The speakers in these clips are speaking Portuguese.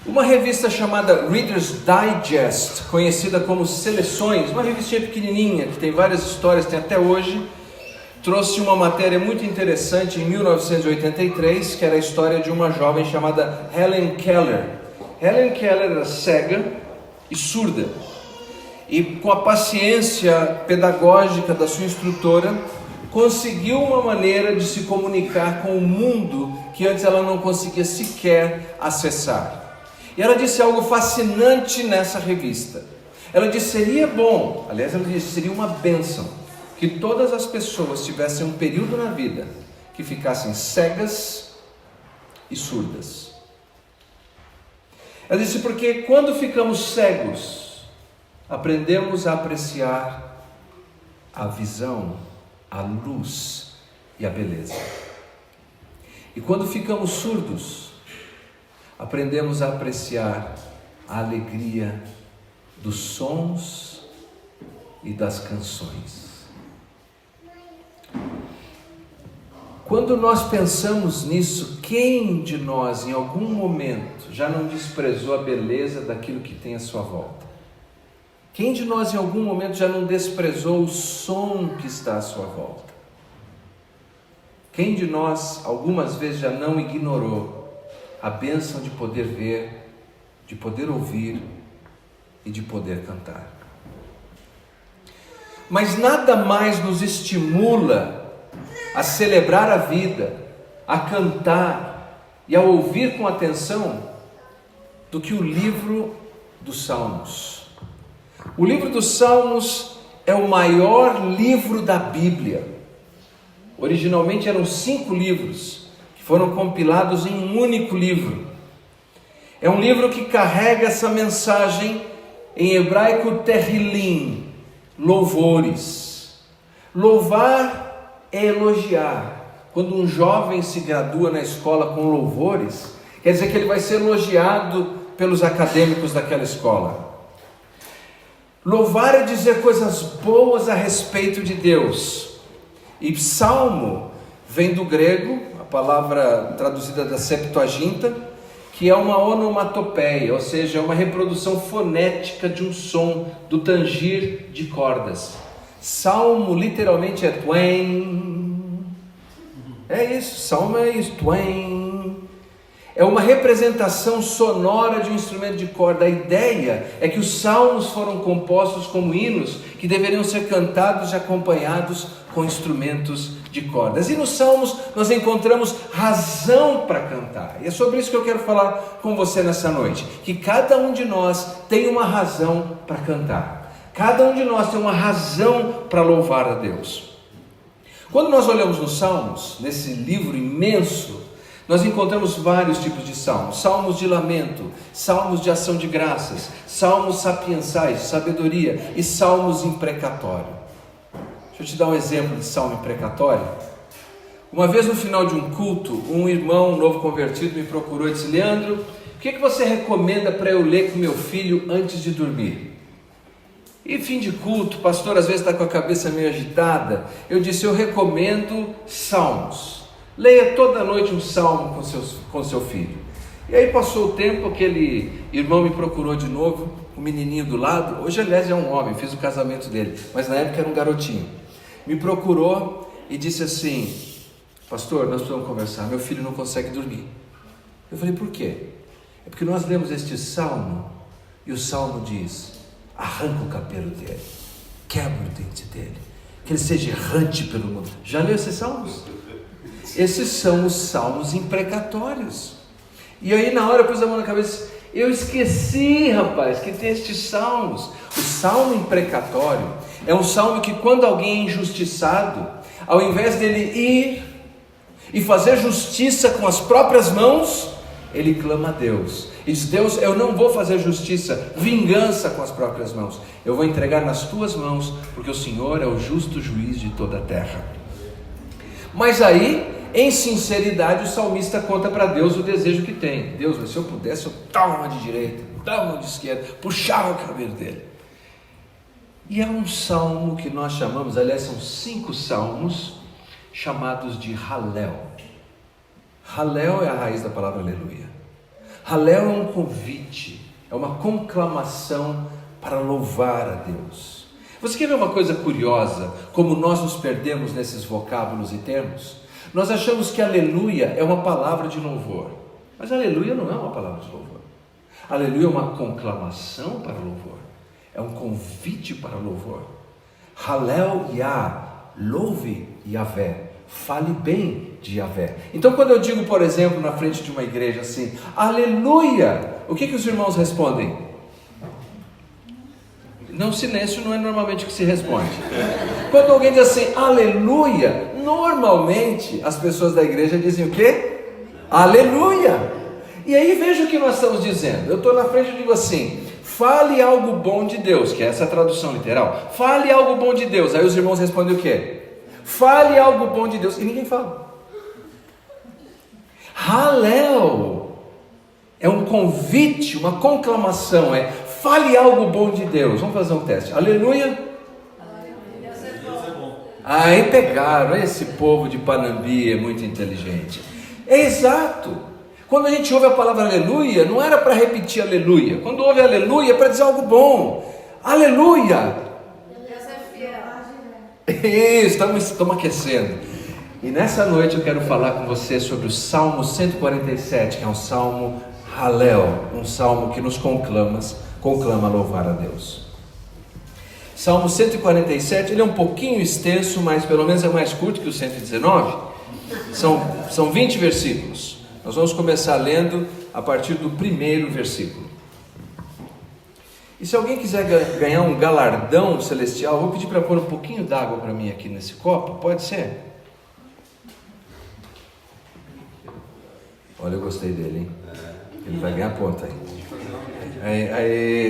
Uma revista chamada Reader's Digest, conhecida como Seleções, uma revistinha pequenininha que tem várias histórias, tem até hoje, trouxe uma matéria muito interessante em 1983, que era a história de uma jovem chamada Helen Keller. Helen Keller era cega e surda, e com a paciência pedagógica da sua instrutora, conseguiu uma maneira de se comunicar com o mundo que antes ela não conseguia sequer acessar. E ela disse algo fascinante nessa revista. Ela disse: seria bom, aliás ela disse, seria uma bênção, que todas as pessoas tivessem um período na vida que ficassem cegas e surdas. Ela disse, porque quando ficamos cegos, aprendemos a apreciar a visão, a luz e a beleza. E quando ficamos surdos, aprendemos a apreciar a alegria dos sons e das canções. Quando nós pensamos nisso, quem de nós em algum momento já não desprezou a beleza daquilo que tem à sua volta? Quem de nós em algum momento já não desprezou o som que está à sua volta? Quem de nós algumas vezes já não ignorou a bênção de poder ver, de poder ouvir e de poder cantar? Mas nada mais nos estimula a celebrar a vida, a cantar e a ouvir com atenção do que o livro dos Salmos. O livro dos Salmos é o maior livro da Bíblia. Originalmente eram 5 livros, que foram compilados em um único livro. É um livro que carrega essa mensagem em hebraico Tehillim, louvores. Louvar é elogiar. Quando um jovem se gradua na escola com louvores, quer dizer que ele vai ser elogiado pelos acadêmicos daquela escola. Louvar é dizer coisas boas a respeito de Deus. E salmo vem do grego, a palavra traduzida da Septuaginta, que é uma onomatopeia, ou seja, é uma reprodução fonética de um som, do tangir de cordas. Salmo literalmente é twain. É isso, salmo é isso, twain. É uma representação sonora de um instrumento de corda. A ideia é que os salmos foram compostos como hinos que deveriam ser cantados e acompanhados com instrumentos de cordas. E nos salmos nós encontramos razão para cantar. E é sobre isso que eu quero falar com você nessa noite. Que cada um de nós tem uma razão para cantar. Cada um de nós tem uma razão para louvar a Deus. Quando nós olhamos nos salmos, nesse livro imenso, nós encontramos vários tipos de salmos. Salmos de lamento, salmos de ação de graças, salmos sapiensais, sabedoria e salmos imprecatório. Deixa eu te dar um exemplo de salmo imprecatório. Uma vez no final de um culto, um irmão novo convertido me procurou e disse: Leandro, o que você recomenda para eu ler com meu filho antes de dormir? E fim de culto, pastor às vezes está com a cabeça meio agitada. Eu disse: eu recomendo salmos. Leia toda noite um salmo com seu filho. E aí passou o tempo, aquele irmão me procurou de novo, o menininho do lado. Hoje aliás é um homem, fiz o casamento dele, mas na época era um garotinho. Me procurou e disse assim: pastor, nós precisamos conversar, meu filho não consegue dormir. Eu falei: por quê? É porque nós lemos este salmo e o salmo diz: arranca o cabelo dele, quebra o dente dele, que ele seja errante pelo mundo. Já leu esses salmos? Esses são os salmos imprecatórios. E aí na hora eu pus a mão na cabeça, eu esqueci, rapaz, que tem estes salmos. O salmo imprecatório é um salmo que quando alguém é injustiçado, ao invés dele ir e fazer justiça com as próprias mãos, ele clama a Deus. E diz: Deus, eu não vou fazer justiça, vingança com as próprias mãos. Eu vou entregar nas tuas mãos, porque o Senhor é o justo juiz de toda a terra. Mas aí, em sinceridade, o salmista conta para Deus o desejo que tem. Deus, se eu pudesse, eu dava uma de direita, dava uma de esquerda, puxava o cabelo dele. E é um salmo que nós chamamos, aliás, são 5 salmos, chamados de Halel. Halel é a raiz da palavra aleluia. Halel é um convite, é uma conclamação para louvar a Deus. Você quer ver uma coisa curiosa, como nós nos perdemos nesses vocábulos e termos? Nós achamos que aleluia é uma palavra de louvor, mas aleluia não é uma palavra de louvor. Aleluia é uma conclamação para louvor, é um convite para louvor. Halel Yah, louve Yahvé, fale bem de Yahvé. Então quando eu digo, por exemplo, na frente de uma igreja assim, aleluia, o que os irmãos respondem? Não, silêncio não é normalmente o que se responde. Quando alguém diz assim, aleluia, normalmente as pessoas da igreja dizem o quê? Aleluia. E aí veja o que nós estamos dizendo. Eu estou na frente e digo assim, fale algo bom de Deus, que é essa tradução literal. Fale algo bom de Deus. Aí os irmãos respondem o quê? Fale algo bom de Deus. E ninguém fala. Halel é um convite, uma conclamação, fale algo bom de Deus. Vamos fazer um teste. Aleluia. Deus é bom. Aí pegaram, esse povo de Panambi é muito inteligente. É exato. Quando a gente ouve a palavra aleluia, não era para repetir aleluia. Quando ouve aleluia, é para dizer algo bom. Aleluia. Deus é fiel. Isso, estamos aquecendo. E nessa noite eu quero falar com você sobre o Salmo 147, que é um salmo Halel, um salmo que nos conclama a louvar a Deus. Salmo 147, ele é um pouquinho extenso, mas pelo menos é mais curto que o 119. São 20 versículos. Nós vamos começar lendo a partir do primeiro versículo. E se alguém quiser ganhar um galardão celestial, vou pedir para pôr um pouquinho d'água para mim aqui nesse copo, pode ser? Olha, eu gostei dele, hein? Ele vai ganhar ponta aí.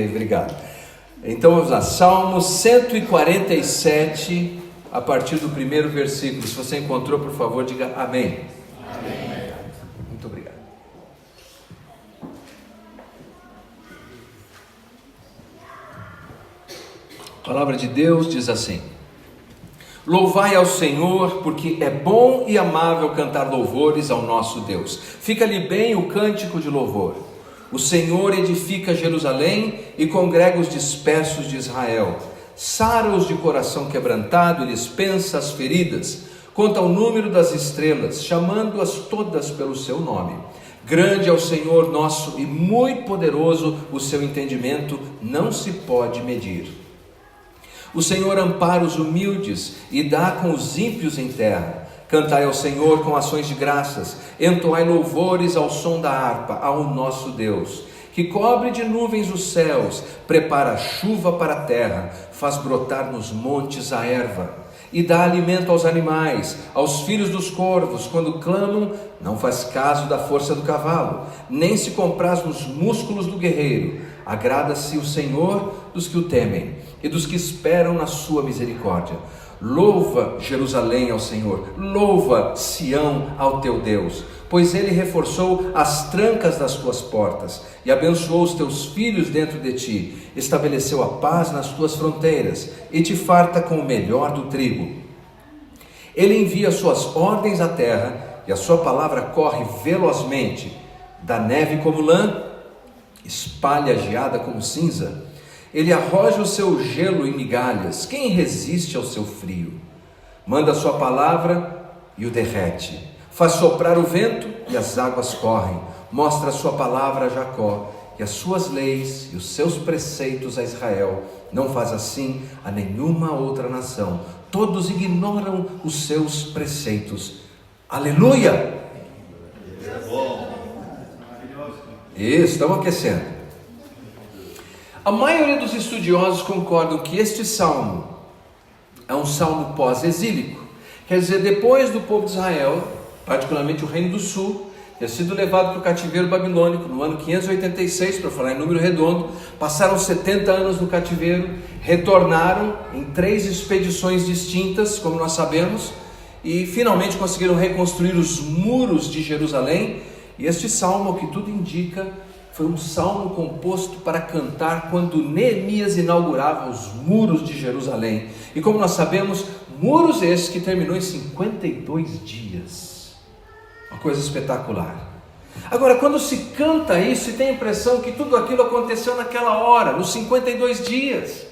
Obrigado. Então vamos lá, Salmo 147, a partir do primeiro versículo. Se você encontrou, por favor, diga amém. Amém. Muito obrigado. A palavra de Deus diz assim: louvai ao Senhor, porque é bom e amável cantar louvores ao nosso Deus. Fica-lhe bem o cântico de louvor. O Senhor edifica Jerusalém e congrega os dispersos de Israel. Sara-os de coração quebrantado e lhes pensa as feridas. Conta o número das estrelas, chamando-as todas pelo seu nome. Grande é o Senhor nosso e muito poderoso o seu entendimento, não se pode medir. O Senhor ampara os humildes e dá com os ímpios em terra. Cantai ao Senhor com ações de graças, entoai louvores ao som da harpa, ao nosso Deus, que cobre de nuvens os céus, prepara a chuva para a terra, faz brotar nos montes a erva, e dá alimento aos animais, aos filhos dos corvos, quando clamam, não faz caso da força do cavalo, nem se compraz nos músculos do guerreiro. Agrada-se o Senhor dos que o temem, e dos que esperam na sua misericórdia. Louva Jerusalém ao Senhor, louva Sião ao teu Deus, pois ele reforçou as trancas das tuas portas, e abençoou os teus filhos dentro de ti, estabeleceu a paz nas tuas fronteiras, e te farta com o melhor do trigo. Ele envia suas ordens à terra, e a sua palavra corre velozmente, dá neve como lã, espalha a geada como cinza. Ele arroja o seu gelo em migalhas. Quem resiste ao seu frio? Manda a sua palavra e o derrete. Faz soprar o vento e as águas correm. Mostra a sua palavra a Jacó e as suas leis e os seus preceitos a Israel. Não faz assim a nenhuma outra nação. Todos ignoram os seus preceitos. Aleluia! Isso, estamos aquecendo. A maioria dos estudiosos concordam que este salmo é um salmo pós-exílico. Quer dizer, depois do povo de Israel, particularmente o Reino do Sul, ter sido levado para o cativeiro babilônico no ano 586, para falar em número redondo, passaram 70 anos no cativeiro, retornaram em 3 expedições distintas, como nós sabemos, e finalmente conseguiram reconstruir os muros de Jerusalém. E este salmo, o que tudo indica, foi um salmo composto para cantar quando Neemias inaugurava os muros de Jerusalém. E como nós sabemos, muros esses que terminou em 52 dias. Uma coisa espetacular. Agora, quando se canta isso, se tem a impressão que tudo aquilo aconteceu naquela hora, nos 52 dias.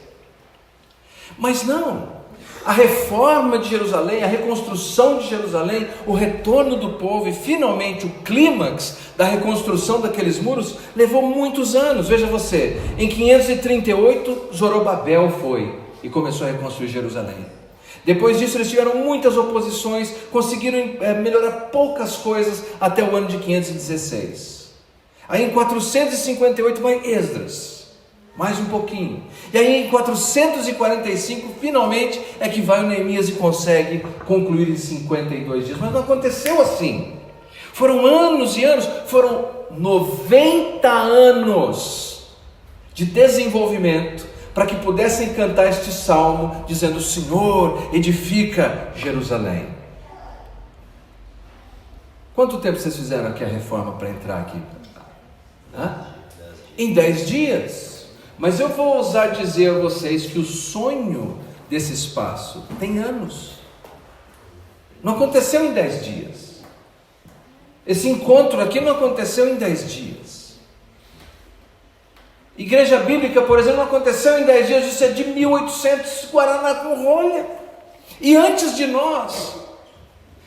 Mas não. A reforma de Jerusalém, a reconstrução de Jerusalém, o retorno do povo e finalmente o clímax da reconstrução daqueles muros levou muitos anos. Veja você, em 538 Zorobabel foi e começou a reconstruir Jerusalém. Depois disso eles tiveram muitas oposições, conseguiram melhorar poucas coisas até o ano de 516. Aí em 458 vai Esdras, mais um pouquinho. E aí em 445 finalmente é que vai o Neemias e consegue concluir em 52 dias. Mas não aconteceu assim. Foram anos e anos, foram 90 anos de desenvolvimento para que pudessem cantar este salmo dizendo: o Senhor edifica Jerusalém. Quanto tempo vocês fizeram aqui a reforma para entrar aqui? Em 10 dias. Mas eu vou ousar dizer a vocês que o sonho desse espaço tem anos. Não aconteceu em 10 dias. Esse encontro aqui não aconteceu em 10 dias. Igreja Bíblica, por exemplo, não aconteceu em 10 dias, isso é de 1800, Guaraná com rolha. E antes de nós,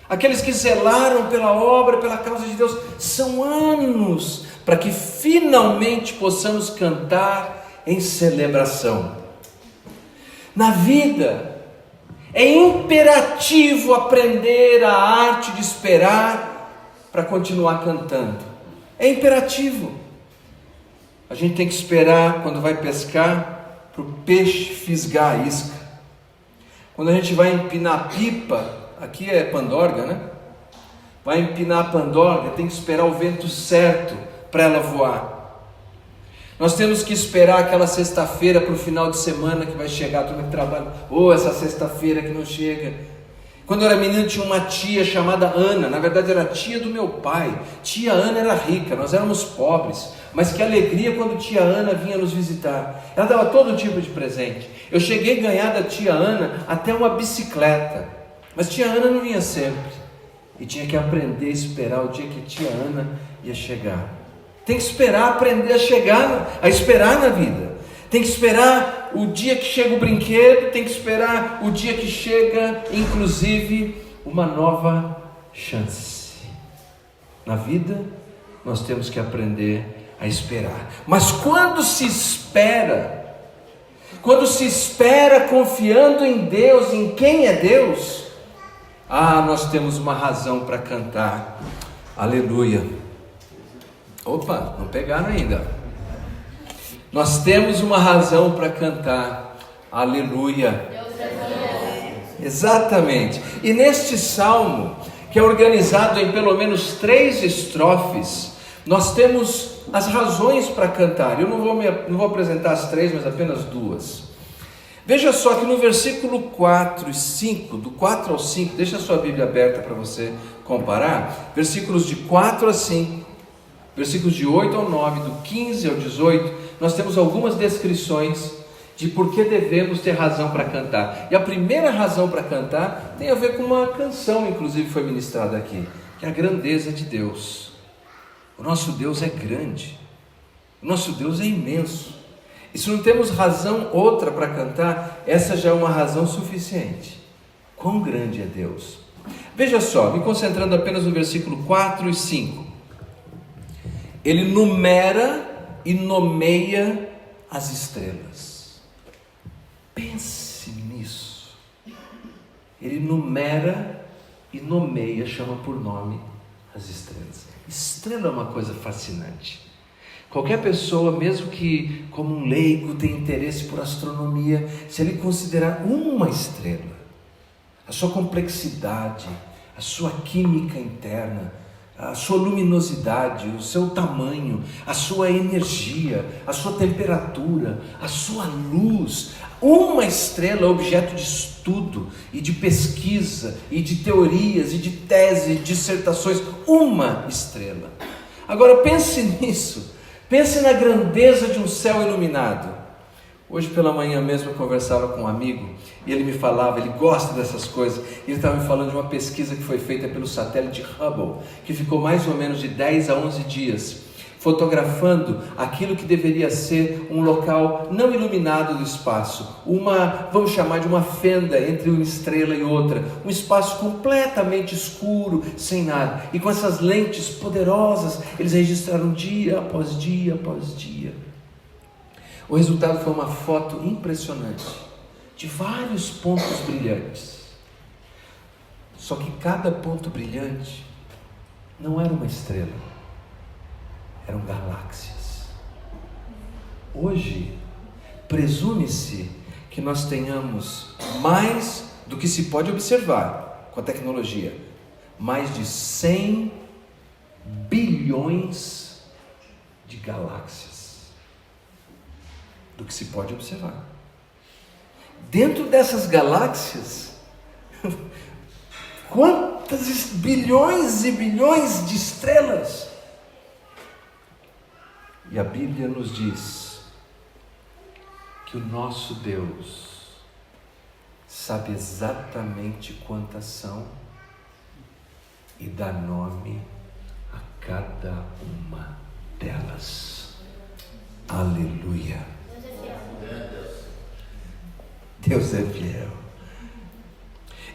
aqueles que zelaram pela obra, pela causa de Deus, são anos para que finalmente possamos cantar em celebração. Na vida, é imperativo aprender a arte de esperar para continuar cantando. É imperativo. A gente tem que esperar quando vai pescar para o peixe fisgar a isca. Quando a gente vai empinar a pipa, aqui é pandorga, né? Vai empinar a pandorga, tem que esperar o vento certo para ela voar. Nós temos que esperar aquela sexta-feira para o final de semana que vai chegar, todo mundo que trabalha, essa sexta-feira que não chega. Quando eu era menino tinha uma tia chamada Ana, na verdade era tia do meu pai. Tia Ana era rica, nós éramos pobres, mas que alegria quando tia Ana vinha nos visitar. Ela dava todo tipo de presente. Eu cheguei a ganhar da tia Ana até uma bicicleta, mas tia Ana não vinha sempre, e tinha que aprender a esperar o dia que tia Ana ia chegar. Tem que esperar, aprender a esperar na vida. Tem que esperar o dia que chega o brinquedo, tem que esperar o dia que chega, inclusive, uma nova chance. Na vida, nós temos que aprender a esperar. Mas quando se espera confiando em Deus, em quem é Deus, nós temos uma razão para cantar. Aleluia. Opa, não pegaram ainda. Nós temos uma razão para cantar. Aleluia. Exatamente. E neste salmo, que é organizado em pelo menos 3 estrofes, nós temos as razões para cantar. Eu não vou apresentar as 3, mas apenas 2. Veja só que no versículo 4 e 5, do 4 ao 5, deixa a sua Bíblia aberta para você comparar. Versículos de 4 a 5. Versículos de 8 ao 9, do 15 ao 18, nós temos algumas descrições de por que devemos ter razão para cantar. E a primeira razão para cantar tem a ver com uma canção, inclusive foi ministrada aqui, que é a grandeza de Deus. O nosso Deus é grande, o nosso Deus é imenso. E se não temos razão outra para cantar, essa já é uma razão suficiente. Quão grande é Deus! Veja só, me concentrando apenas no versículo 4 e 5. Ele numera e nomeia as estrelas. Pense nisso. Ele numera e nomeia, chama por nome as estrelas. Estrela é uma coisa fascinante. Qualquer pessoa, mesmo que como um leigo tenha interesse por astronomia, se ele considerar uma estrela, a sua complexidade, a sua química interna, a sua luminosidade, o seu tamanho, a sua energia, a sua temperatura, a sua luz. Uma estrela é objeto de estudo e de pesquisa e de teorias e de tese, dissertações. Uma estrela. Agora pense nisso, pense na grandeza de um céu iluminado. Hoje pela manhã mesmo eu conversava com um amigo e ele me falava, ele gosta dessas coisas, e ele estava me falando de uma pesquisa que foi feita pelo satélite Hubble, que ficou mais ou menos de 10 a 11 dias fotografando aquilo que deveria ser um local não iluminado do espaço, vamos chamar de uma fenda entre uma estrela e outra, um espaço completamente escuro, sem nada, e com essas lentes poderosas, eles registraram dia após dia após dia. O resultado foi uma foto impressionante, de vários pontos brilhantes, só que cada ponto brilhante não era uma estrela, eram galáxias. Hoje, presume-se que nós tenhamos mais do que se pode observar com a tecnologia, mais de 100 bilhões de galáxias, do que se pode observar. Dentro dessas galáxias, quantas bilhões e bilhões de estrelas! E a Bíblia nos diz que o nosso Deus sabe exatamente quantas são e dá nome a cada uma delas. Aleluia! Deus é fiel.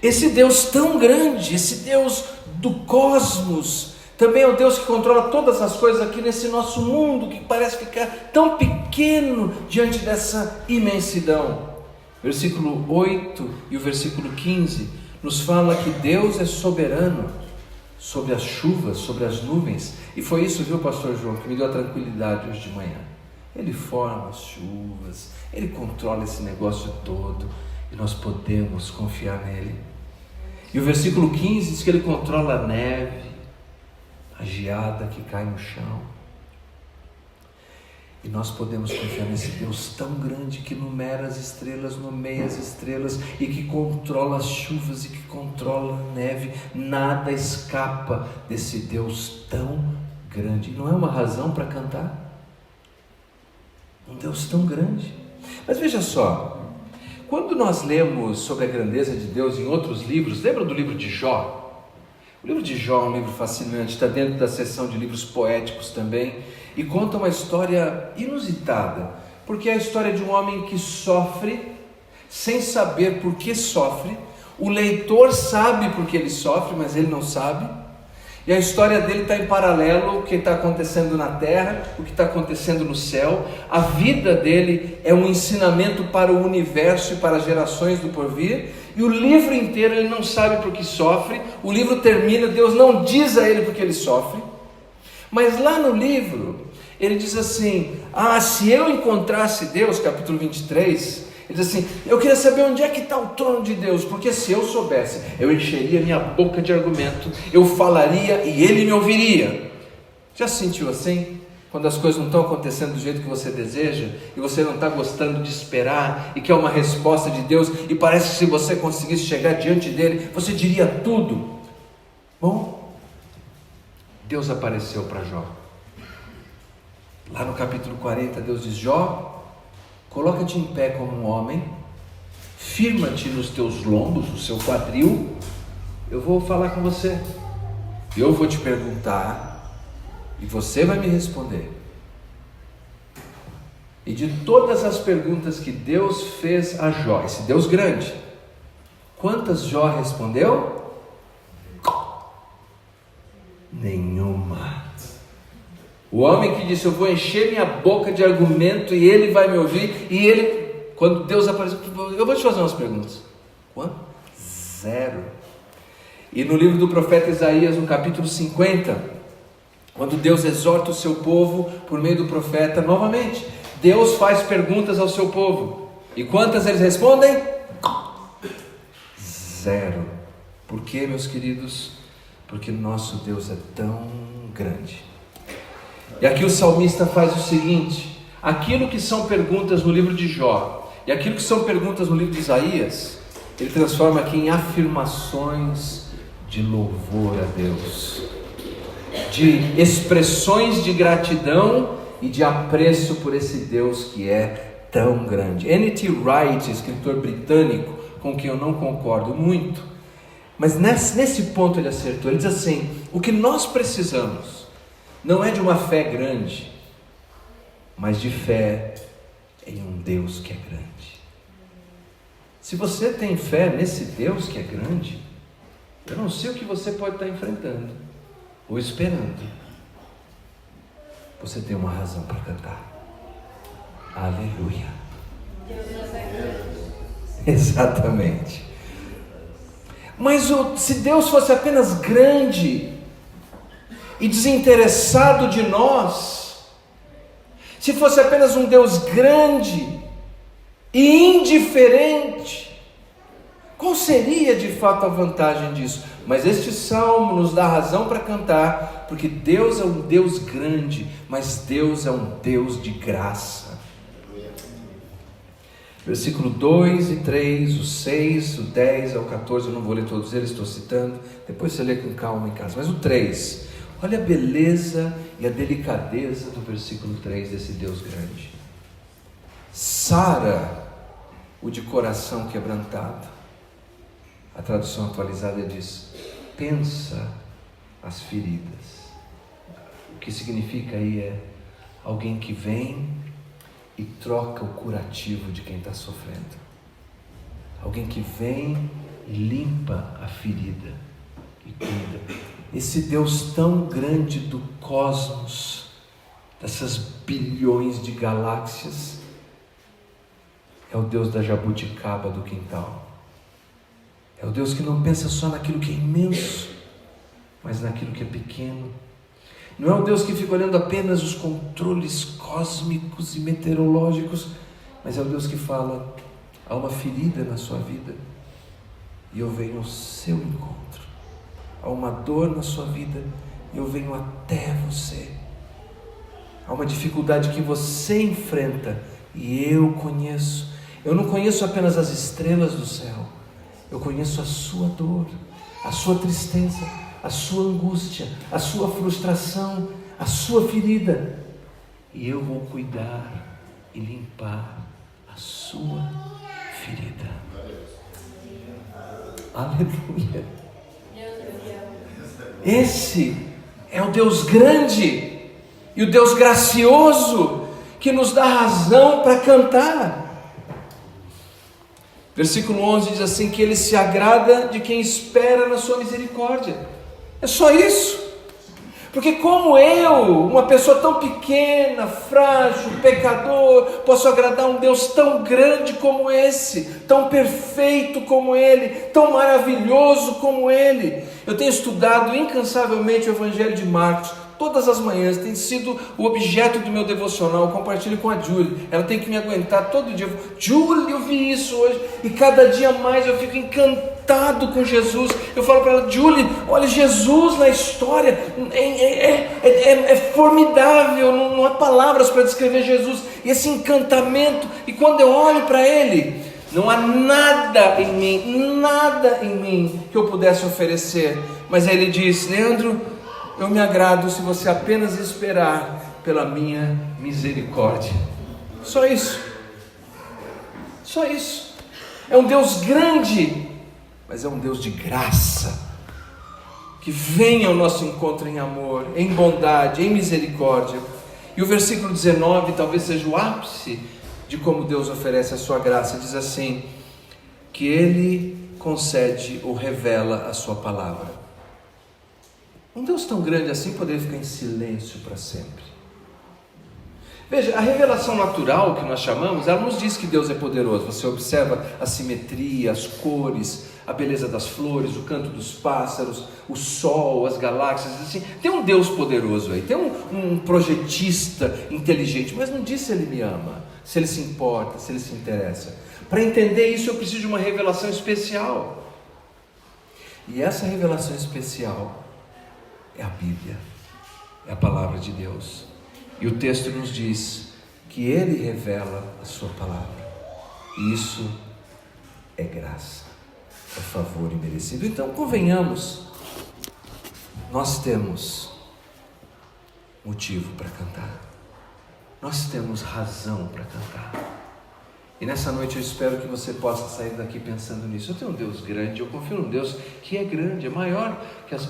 Esse Deus tão grande, esse Deus do cosmos, também é o Deus que controla todas as coisas aqui nesse nosso mundo, que parece ficar tão pequeno diante dessa imensidão. Versículo 8 e o versículo 15 nos fala que Deus é soberano sobre as chuvas, sobre as nuvens. E foi isso, viu, pastor João, que me deu a tranquilidade hoje de manhã. Ele forma as chuvas, Ele controla esse negócio todo, e nós podemos confiar nele. E o versículo 15 diz que Ele controla a neve, a geada que cai no chão. E nós podemos confiar nesse Deus tão grande que numera as estrelas, nomeia as estrelas e que controla as chuvas e que controla a neve. Nada escapa desse Deus tão grande. Não é uma razão para cantar? Um Deus tão grande. Mas veja só, quando nós lemos sobre a grandeza de Deus em outros livros, lembra do livro de Jó? O livro de Jó é um livro fascinante, está dentro da seção de livros poéticos também, e conta uma história inusitada, porque é a história de um homem que sofre, sem saber por que sofre. O leitor sabe por que ele sofre, mas ele não sabe, e a história dele está em paralelo, o que está acontecendo na terra, o que está acontecendo no céu. A vida dele é um ensinamento para o universo e para as gerações do porvir, e o livro inteiro ele não sabe por que sofre. O livro termina, Deus não diz a ele por que ele sofre, mas lá no livro ele diz assim: se eu encontrasse Deus, capítulo 23, ele diz assim: eu queria saber onde é que está o trono de Deus, porque se eu soubesse, eu encheria minha boca de argumento, eu falaria e ele me ouviria. Já se sentiu assim? Quando as coisas não estão acontecendo do jeito que você deseja, e você não está gostando de esperar, e quer uma resposta de Deus, e parece que se você conseguisse chegar diante dele, você diria tudo. Bom, Deus apareceu para Jó. Lá no capítulo 40, Deus diz: Jó, coloca-te em pé como um homem, firma-te nos teus lombos, no seu quadril, eu vou falar com você, eu vou te perguntar, e você vai me responder. E de todas as perguntas que Deus fez a Jó, esse Deus grande, quantas Jó respondeu? Nenhuma. O homem que disse: eu vou encher minha boca de argumento e ele vai me ouvir, e ele, quando Deus apareceu, eu vou te fazer umas perguntas. Quanto? Zero. E no livro do profeta Isaías, no capítulo 50, quando Deus exorta o seu povo por meio do profeta, novamente, Deus faz perguntas ao seu povo. E quantas eles respondem? Zero. Por quê, meus queridos? Porque nosso Deus é tão grande. E aqui o salmista faz o seguinte: aquilo que são perguntas no livro de Jó e aquilo que são perguntas no livro de Isaías, ele transforma aqui em afirmações de louvor a Deus, de expressões de gratidão e de apreço por esse Deus que é tão grande. N.T. Wright, escritor britânico, com quem eu não concordo muito, mas nesse ponto ele acertou. Ele diz assim: o que nós precisamos não é de uma fé grande, mas de fé em um Deus que é grande. Se você tem fé nesse Deus que é grande, eu não sei o que você pode estar enfrentando ou esperando. Você tem uma razão para cantar. Aleluia. Exatamente. Mas se Deus fosse apenas grande e desinteressado de nós, se fosse apenas um Deus grande e indiferente, qual seria de fato a vantagem disso? Mas este salmo nos dá razão para cantar, porque Deus é um Deus grande, mas Deus é um Deus de graça. Versículo 2 e 3, o 6, o 10 ao 14, eu não vou ler todos eles, estou citando, depois você lê com calma em casa. Mas o 3, olha a beleza e a delicadeza do versículo 3 desse Deus grande. Sara o de coração quebrantado. A tradução atualizada diz: pensa as feridas. O que significa aí é alguém que vem e troca o curativo de quem está sofrendo. Alguém que vem e limpa a ferida e cuida. Esse Deus tão grande do cosmos, dessas bilhões de galáxias, é o Deus da jabuticaba do quintal. É o Deus que não pensa só naquilo que é imenso, mas naquilo que é pequeno. Não é o Deus que fica olhando apenas os controles cósmicos e meteorológicos, mas é o Deus que fala: há uma ferida na sua vida e eu venho ao seu encontro. Há uma dor na sua vida e eu venho até você. Há uma dificuldade que você enfrenta e eu conheço. Eu não conheço apenas as estrelas do céu, eu conheço a sua dor, a sua tristeza, a sua angústia, a sua frustração, a sua ferida, e eu vou cuidar e limpar a sua ferida. Aleluia. Esse é o Deus grande e o Deus gracioso que nos dá razão para cantar. Versículo 11 diz assim: que Ele se agrada de quem espera na sua misericórdia. É só isso. Porque como eu, uma pessoa tão pequena, frágil, pecador, posso agradar um Deus tão grande como esse, tão perfeito como Ele, tão maravilhoso como Ele? Eu tenho estudado incansavelmente o Evangelho de Marcos, todas as manhãs, tem sido o objeto do meu devocional. Eu compartilho com a Julie, ela tem que me aguentar todo dia. Julie, eu vi isso hoje, e cada dia mais eu fico encantado com Jesus. Eu falo para ela: Julie, olha, Jesus na história é formidável, não há palavras para descrever Jesus, e esse encantamento. E quando eu olho para Ele, não há nada em mim que eu pudesse oferecer, mas aí Ele diz: Leandro, eu me agrado se você apenas esperar pela minha misericórdia. Só isso. Só isso. É um Deus grande, mas é um Deus de graça, que vem ao nosso encontro em amor, em bondade, em misericórdia. E o versículo 19 talvez seja o ápice de como Deus oferece a sua graça. Diz assim: que Ele concede ou revela a sua palavra. Um Deus tão grande assim poderia ficar em silêncio para sempre. Veja, a revelação natural que nós chamamos, ela nos diz que Deus é poderoso. Você observa a simetria, as cores, a beleza das flores, o canto dos pássaros, o sol, as galáxias, assim. Tem um Deus poderoso aí, tem um projetista inteligente, mas não diz se Ele me ama, se Ele se importa, se Ele se interessa. Para entender isso eu preciso de uma revelação especial. E essa revelação especial é a Bíblia, é a palavra de Deus. E o texto nos diz que Ele revela a sua palavra. E isso é graça, é favor imerecido. Então convenhamos, nós temos motivo para cantar. Nós temos razão para cantar. E nessa noite eu espero que você possa sair daqui pensando nisso. Eu tenho um Deus grande, eu confio num Deus que é grande, é maior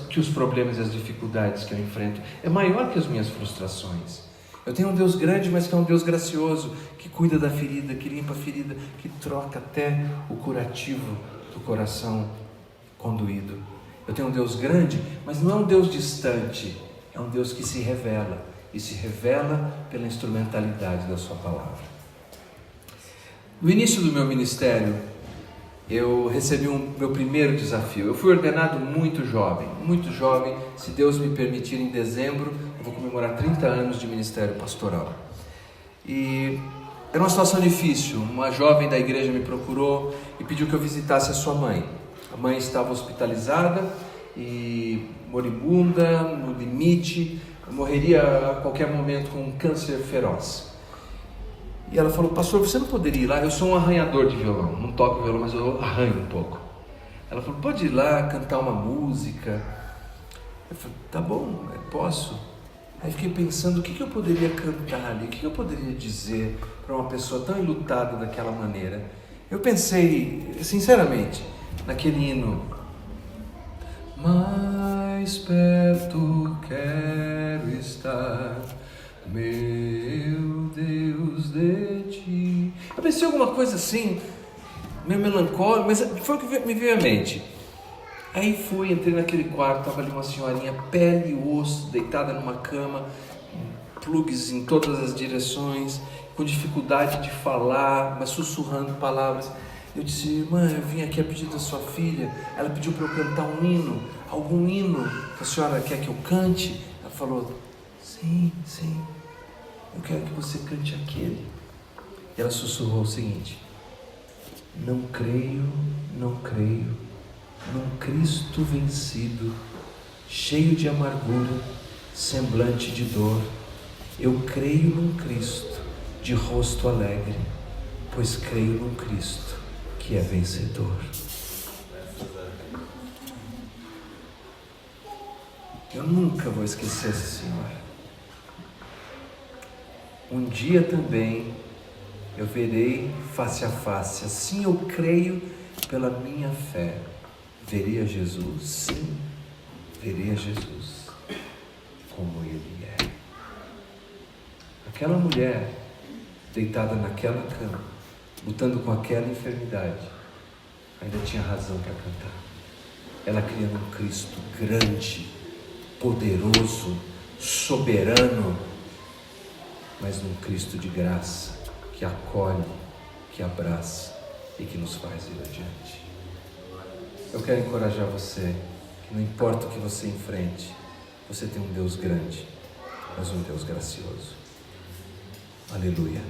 que os problemas e as dificuldades que eu enfrento, é maior que as minhas frustrações. Eu tenho um Deus grande, mas que é um Deus gracioso, que cuida da ferida, que limpa a ferida, que troca até o curativo do coração condoído. Eu tenho um Deus grande, mas não é um Deus distante, é um Deus que se revela, e se revela pela instrumentalidade da sua palavra. No início do meu ministério, eu recebi meu primeiro desafio. Eu fui ordenado muito jovem. Se Deus me permitir, em dezembro, eu vou comemorar 30 anos de ministério pastoral. E era uma situação difícil. Uma jovem da igreja me procurou e pediu que eu visitasse a sua mãe. A mãe estava hospitalizada e moribunda, no limite, morreria a qualquer momento com um câncer feroz. E ela falou: pastor, você não poderia ir lá? Eu sou um arranhador de violão, não toco violão, mas eu arranho um pouco. Ela falou: pode ir lá cantar uma música? Eu falei: tá bom, posso. Aí fiquei pensando o que eu poderia cantar ali, o que eu poderia dizer para uma pessoa tão enlutada daquela maneira. Eu pensei, sinceramente, naquele hino: mais perto quero estar, meu Deus, de ti. Eu pensei alguma coisa assim, meio melancólico, mas foi o que me veio à mente. Aí entrei naquele quarto, estava ali uma senhorinha, pele e osso, deitada numa cama, plugs em todas as direções, com dificuldade de falar, mas sussurrando palavras. Eu disse: irmã, eu vim aqui a pedido da sua filha. Ela pediu para eu cantar um hino, algum hino que a senhora quer que eu cante? Ela falou: sim, eu quero que você cante aquele. E ela sussurrou o seguinte: não creio num Cristo vencido, cheio de amargura, semblante de dor. Eu creio num Cristo de rosto alegre, pois creio num Cristo que é vencedor. Eu nunca vou esquecer essa senhora. Um dia também eu verei face a face, assim eu creio pela minha fé. Verei a Jesus, sim, verei a Jesus como Ele é. Aquela mulher deitada naquela cama, lutando com aquela enfermidade, ainda tinha razão para cantar. Ela cria num Cristo grande, poderoso, soberano, mas num Cristo de graça, que acolhe, que abraça e que nos faz ir adiante. Eu quero encorajar você, que não importa o que você enfrente, você tem um Deus grande, mas um Deus gracioso. Aleluia.